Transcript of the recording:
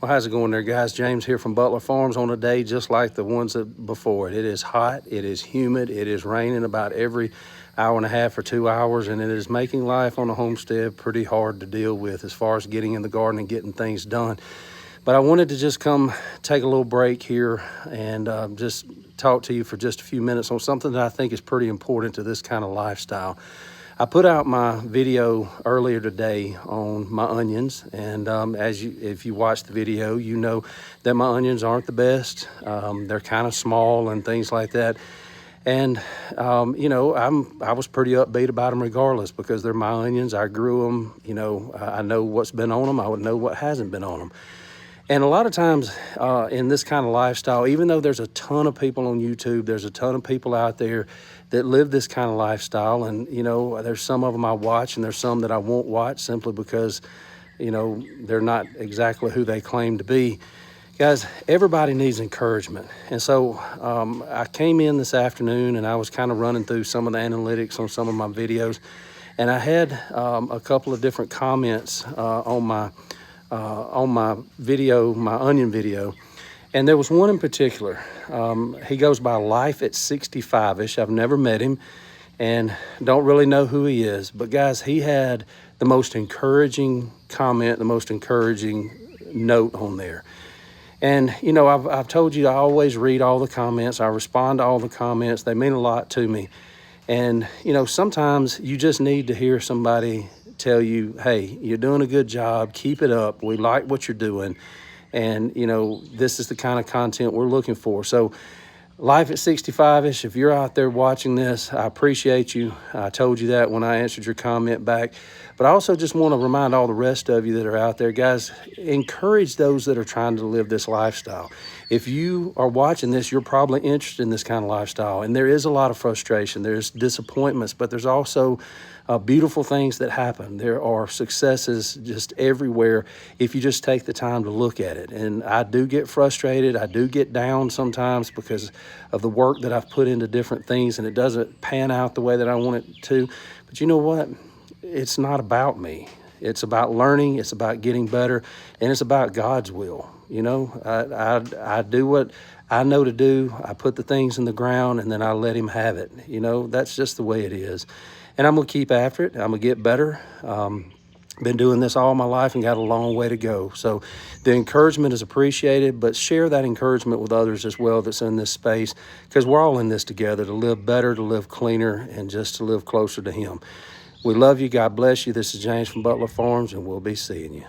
Well, how's it going there, guys? James here from Butler Farms on a day just like the ones that before it. It is hot, it is humid, it is raining about every hour and a half or 2 hours, and it is making life on a homestead pretty hard to deal with as far as getting in the garden and getting things done. But I wanted to just come take a little break here and just talk to you for just a few minutes on something that I think is pretty important to this kind of lifestyle. I put out my video earlier today on my onions, and if you watch the video, you know that my onions aren't the best. They're kind of small and things like that. And you know, I was pretty upbeat about them regardless, because they're my onions. I grew them. You know, I know what's been on them. I would know what hasn't been on them. And a lot of times in this kind of lifestyle, even though there's a ton of people on YouTube, there's a ton of people out there that live this kind of lifestyle. And, you know, there's some of them I watch and there's some that I won't watch simply because, you know, they're not exactly who they claim to be. Guys, everybody needs encouragement. And so I came in this afternoon and I was kind of running through some of the analytics on some of my videos. And I had a couple of different comments on my video, my onion video. And there was one in particular. He goes by Life at 65-ish. I've never met him and don't really know who he is. But guys, he had the most encouraging comment, the most encouraging note on there. And, you know, I've told you I always read all the comments. I respond to all the comments. They mean a lot to me. And, you know, sometimes you just need to hear somebody tell you, hey, you're doing a good job. Keep it up. We like what you're doing. And, you know, this is the kind of content we're looking for. So Life at 65-ish, if you're out there watching this, I appreciate you. I told you that when I answered your comment back. But I also just want to remind all the rest of you that are out there, guys, encourage those that are trying to live this lifestyle. If you are watching this, you're probably interested in this kind of lifestyle. And there is a lot of frustration. There's disappointments, but there's also beautiful things that happen. There are successes just everywhere if you just take the time to look at it. And I do get frustrated. I do get down sometimes because of the work that I've put into different things and it doesn't pan out the way that I want it to. But you know what? It's not about me. It's about learning. It's about getting better. And it's about God's will. You know, I do what I know to do. I put the things in the ground and then I let him have it. You know, that's just the way it is. And I'm going to keep after it. I'm going to get better. Been doing this all my life and got a long way to go. So the encouragement is appreciated, but share that encouragement with others as well that's in this space, because we're all in this together to live better, to live cleaner, and just to live closer to him. We love you. God bless you. This is James from Butler Farms, and we'll be seeing you.